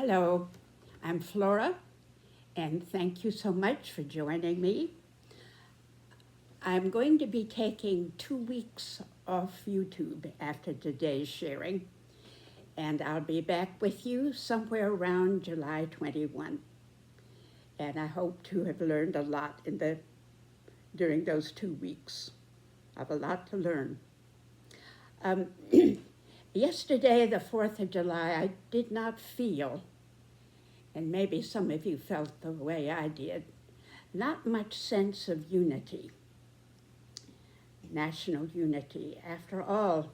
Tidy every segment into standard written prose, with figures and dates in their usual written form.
Hello, I'm Flora, and thank you so much for joining me. I'm going to be taking 2 weeks off YouTube after today's sharing, and I'll be back with you somewhere around July 21. And I hope to have learned a lot during those 2 weeks. I have a lot to learn. Um, Yesterday, the 4th of July, I did not feel, and maybe some of you felt the way I did, not much sense of unity, national unity. After all,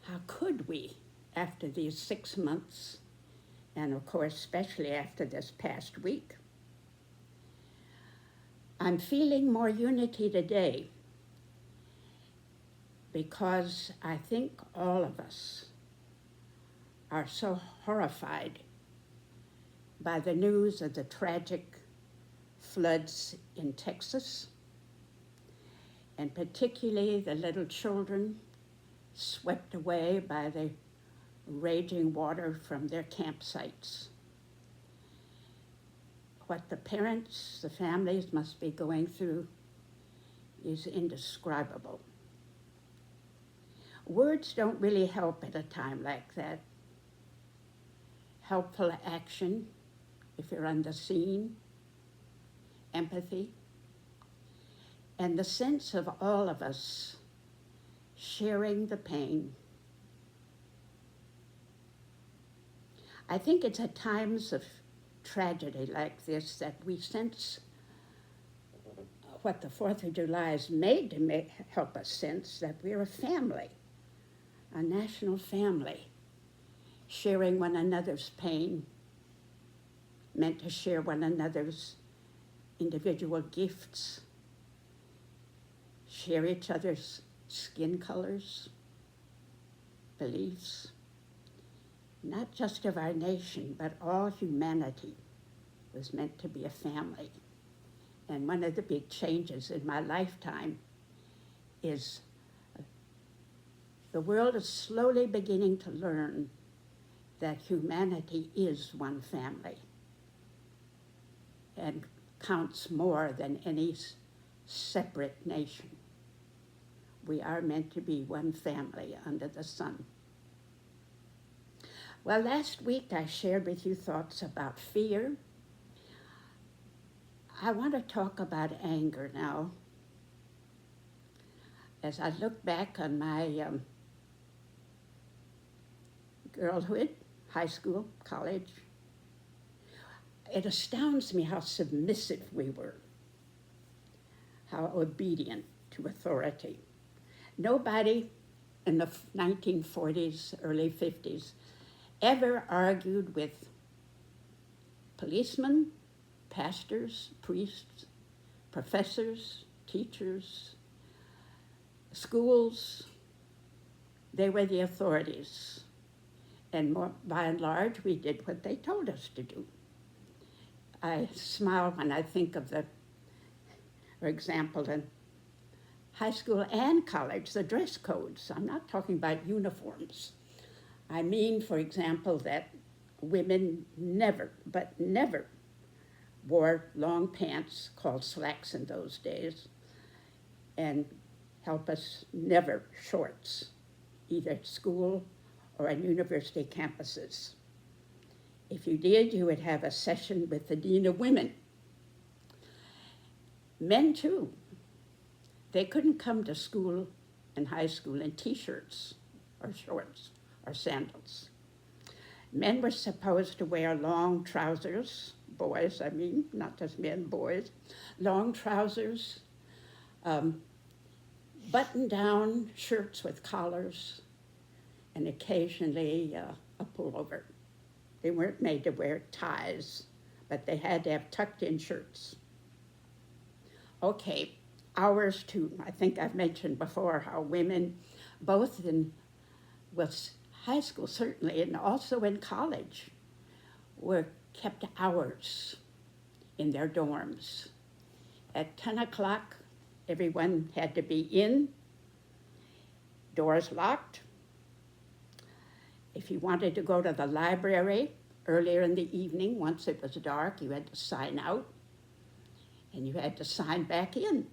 how could we, after these 6 months, and of course, especially after this past week? I'm feeling more unity today because I think all of us are so horrified by the news of the tragic floods in Texas, and particularly the little children swept away by the raging water from their campsites. What the parents, the families must be going through is indescribable. Words don't really help at a time like that. Helpful action, if you're on the scene, empathy, and the sense of all of us sharing the pain. I think it's at times of tragedy like this that we sense what the 4th of July is made to help us sense, that we're a family, a national family, sharing one another's pain, meant to share one another's individual gifts, share each other's skin colors, beliefs, not just of our nation, but all humanity was meant to be a family. And one of the big changes in my lifetime is the world is slowly beginning to learn that humanity is one family and counts more than any separate nation. We are meant to be one family under the sun. Well, last week I shared with you thoughts about fear. I want to talk about anger now. As I look back on my girlhood, high school, college, it astounds me how submissive we were, how obedient to authority. Nobody in the 1940s, early 50s, ever argued with policemen, pastors, priests, professors, teachers, schools. They were the authorities. And by and large, we did what they told us to do. I smile when I think of for example, in high school and college, the dress codes. I'm not talking about uniforms. I mean, for example, that women never, but never, wore long pants called slacks in those days, and help us never shorts, either at school or on university campuses. If you did, you would have a session with the dean of women. Men too. They couldn't come to school and high school in t-shirts or shorts or sandals. Men were supposed to wear long trousers, boys, I mean, not just men, boys, long trousers, button-down shirts with collars, and occasionally a pullover. They weren't made to wear ties, but they had to have tucked-in shirts. Okay, ours too. I think I've mentioned before how women, both in high school certainly, and also in college, were kept hours in their dorms. At 10 o'clock, everyone had to be in, doors locked. If you wanted to go to the library earlier in the evening, once it was dark, you had to sign out and you had to sign back in.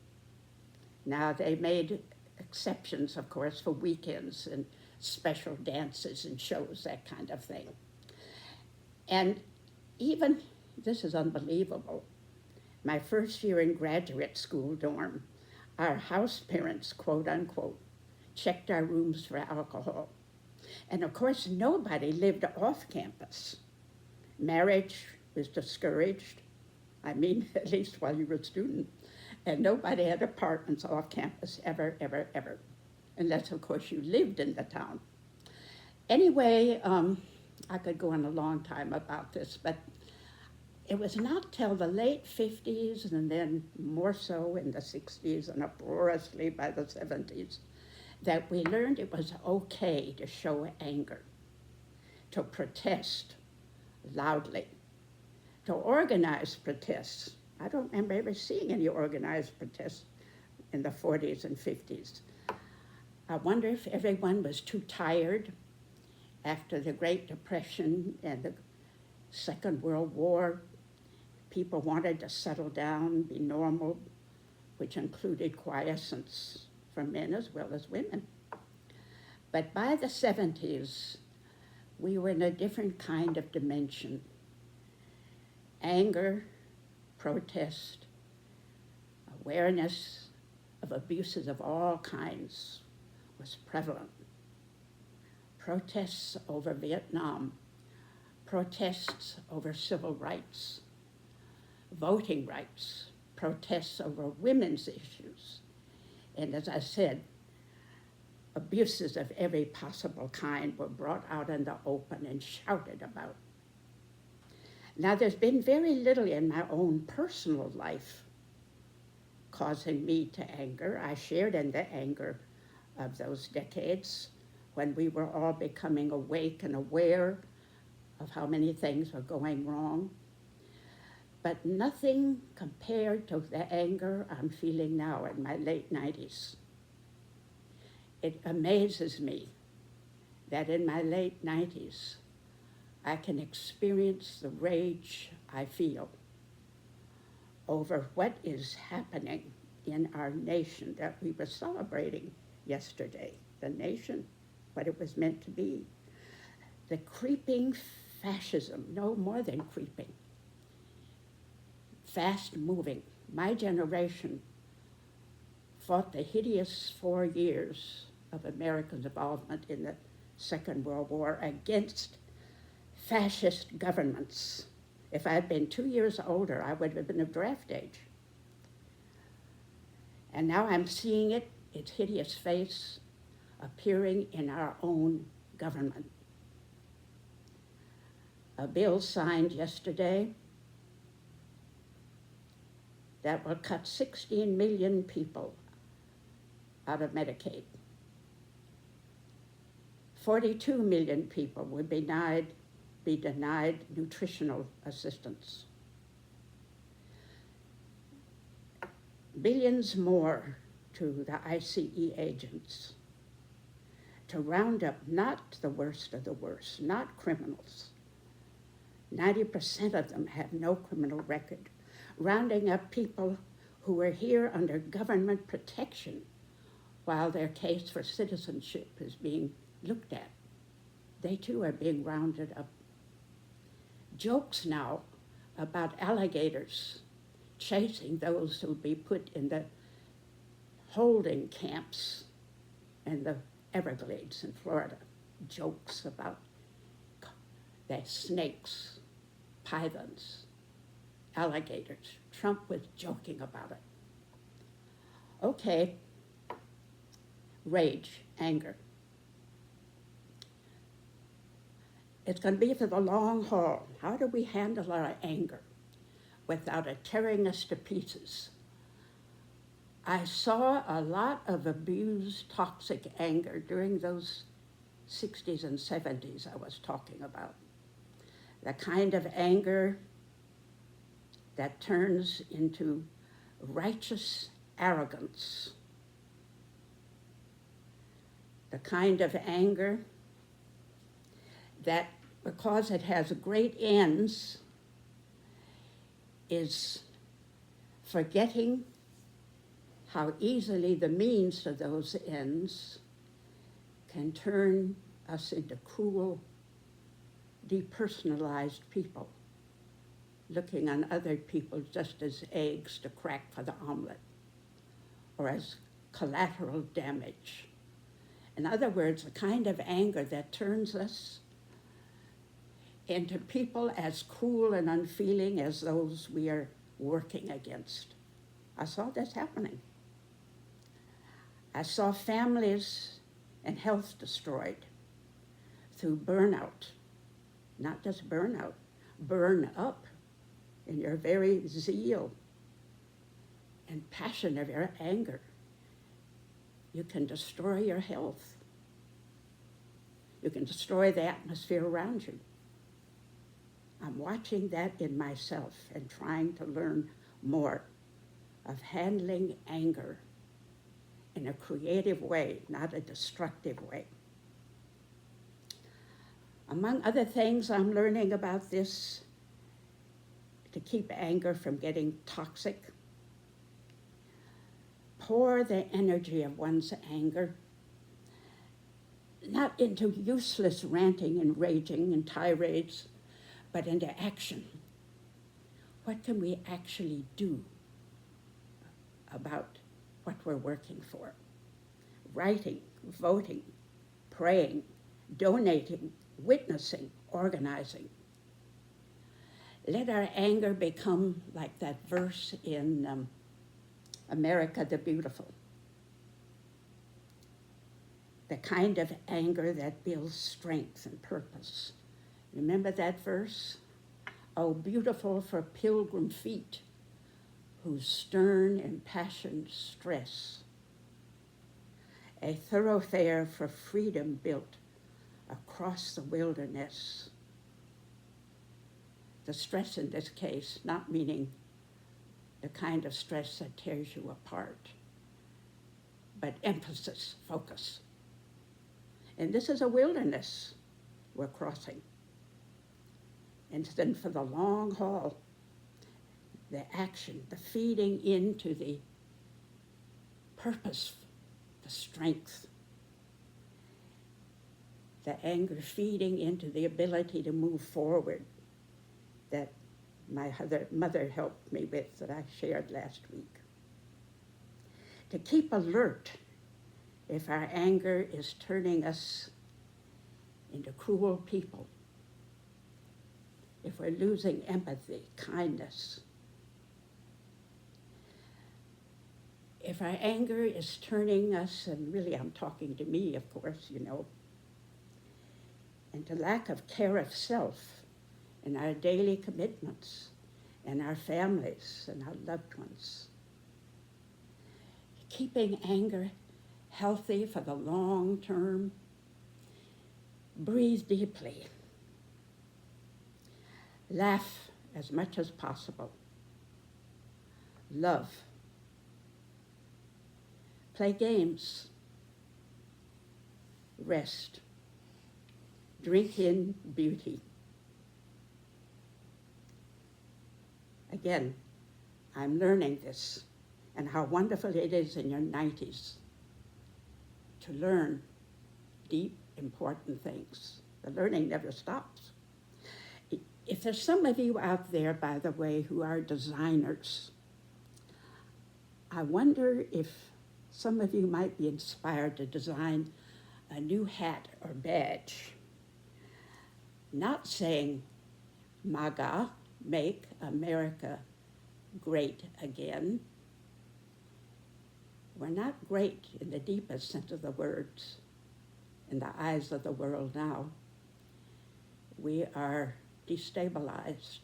Now they made exceptions, of course, for weekends and special dances and shows, that kind of thing. And even, this is unbelievable, my first year in graduate school dorm, our house parents, quote unquote, checked our rooms for alcohol. And of course, nobody lived off campus. Marriage was discouraged. I mean, at least while you were a student. And nobody had apartments off campus, ever, ever, ever. Unless, of course, you lived in the town. Anyway, I could go on a long time about this, but it was not till the late 50s and then more so in the 60s and uproariously by the 70s that we learned it was okay to show anger, to protest loudly, to organize protests. I don't remember ever seeing any organized protests in the 40s and 50s. I wonder if everyone was too tired after the Great Depression and the Second World War. People wanted to settle down, be normal, which included quiescence for men as well as women. But by the 70s, we were in a different kind of dimension. Anger, protest, awareness of abuses of all kinds was prevalent. Protests over Vietnam, protests over civil rights, voting rights, protests over women's issues, and as I said, abuses of every possible kind were brought out in the open and shouted about. Now, there's been very little in my own personal life causing me to anger. I shared in the anger of those decades when we were all becoming awake and aware of how many things were going wrong. But nothing compared to the anger I'm feeling now in my late 90s. It amazes me that in my late 90s, I can experience the rage I feel over what is happening in our nation that we were celebrating yesterday. The nation, what it was meant to be. The creeping fascism, no more than creeping, fast moving. My generation fought the hideous 4 years of American involvement in the Second World War against fascist governments. If I had been 2 years older, I would have been of draft age. And now I'm seeing it, its hideous face, appearing in our own government. A bill signed yesterday that will cut 16 million people out of Medicaid. 42 million people will be denied nutritional assistance. Billions more to the ICE agents to round up not the worst of the worst, not criminals. 90% of them have no criminal record. Rounding up people who are here under government protection while their case for citizenship is being looked at. They too are being rounded up. Jokes now about alligators chasing those who will be put in the holding camps in the Everglades in Florida. Jokes about the snakes, pythons, alligators. Trump was joking about it. Okay, rage, anger. It's going to be for the long haul. How do we handle our anger without it tearing us to pieces? I saw a lot of abused, toxic anger during those 60s and 70s I was talking about. The kind of anger that turns into righteous arrogance. The kind of anger that because it has great ends, is forgetting how easily the means to those ends can turn us into cruel, depersonalized people, looking on other people just as eggs to crack for the omelet, or as collateral damage. In other words, a kind of anger that turns us into people as cruel and unfeeling as those we are working against. I saw this happening. I saw families and health destroyed through burnout, not just burnout, burn up in your very zeal and passion of your anger. You can destroy your health. You can destroy the atmosphere around you. I'm watching that in myself and trying to learn more of handling anger in a creative way, not a destructive way. Among other things I'm learning about this, to keep anger from getting toxic, pour the energy of one's anger not into useless ranting and raging and tirades, but into action. What can we actually do about what we're working for? Writing, voting, praying, donating, witnessing, organizing. Let our anger become like that verse in America the Beautiful. The kind of anger that builds strength and purpose. Remember that verse? Oh, beautiful for pilgrim feet, whose stern impassioned stress, a thoroughfare for freedom built across the wilderness. The stress in this case, not meaning the kind of stress that tears you apart, but emphasis, focus. And this is a wilderness we're crossing. And then for the long haul, the action, the feeding into the purpose, the strength, the anger feeding into the ability to move forward that my mother helped me with, that I shared last week. To keep alert if our anger is turning us into cruel people, if we're losing empathy, kindness, if our anger is turning us, and really I'm talking to me, of course, into lack of care of self in our daily commitments and our families and our loved ones. Keeping anger healthy for the long term, breathe deeply. Laugh as much as possible. Love. Play games. Rest. Drink in beauty. Again, I'm learning this, and how wonderful it is in your 90s to learn deep, important things. The learning never stops. If there's some of you out there, by the way, who are designers, I wonder if some of you might be inspired to design a new hat or badge. Not saying MAGA, Make America Great Again. We're not great in the deepest sense of the words in the eyes of the world now. We are destabilized,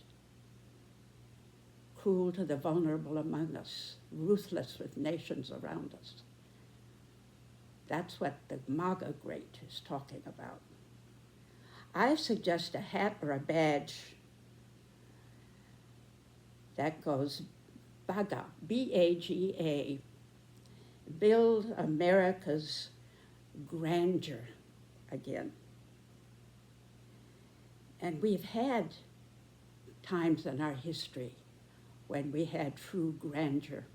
cruel to the vulnerable among us, ruthless with nations around us. That's what the MAGA Great is talking about. I suggest a hat or a badge that goes BAGA, B-A-G-A, build America's grandeur again. And we've had times in our history when we had true grandeur,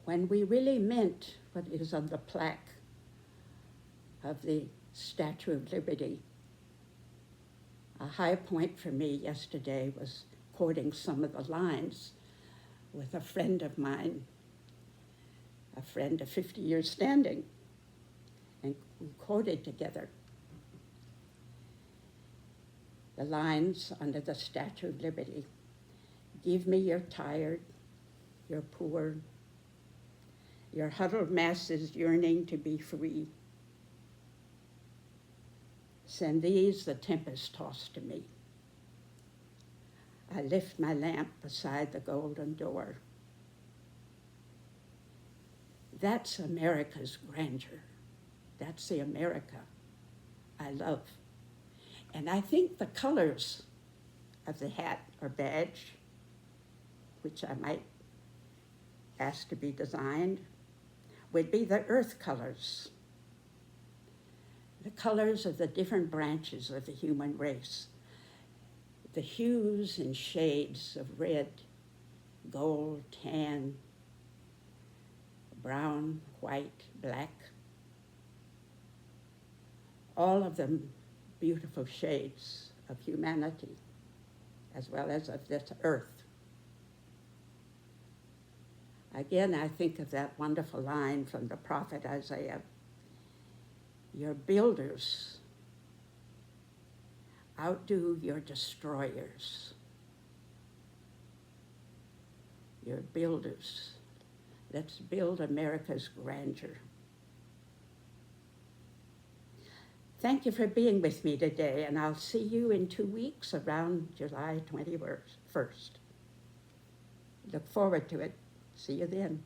when we really meant what is on the plaque of the Statue of Liberty. A high point for me yesterday was quoting some of the lines with a friend of mine, a friend of 50 years standing, and we quoted together the lines under the Statue of Liberty. Give me your tired, your poor, your huddled masses yearning to be free. Send these the tempest tossed to me. I lift my lamp beside the golden door. That's America's grandeur. That's the America I love. And I think the colors of the hat or badge, which I might ask to be designed, would be the earth colors, the colors of the different branches of the human race, the hues and shades of red, gold, tan, brown, white, black, all of them beautiful shades of humanity as well as of this earth. Again, I think of that wonderful line from the prophet Isaiah, your builders outdo your destroyers. Your builders. Let's build America's grandeur. Thank you for being with me today, and I'll see you in 2 weeks around July 21st. Look forward to it. See you then.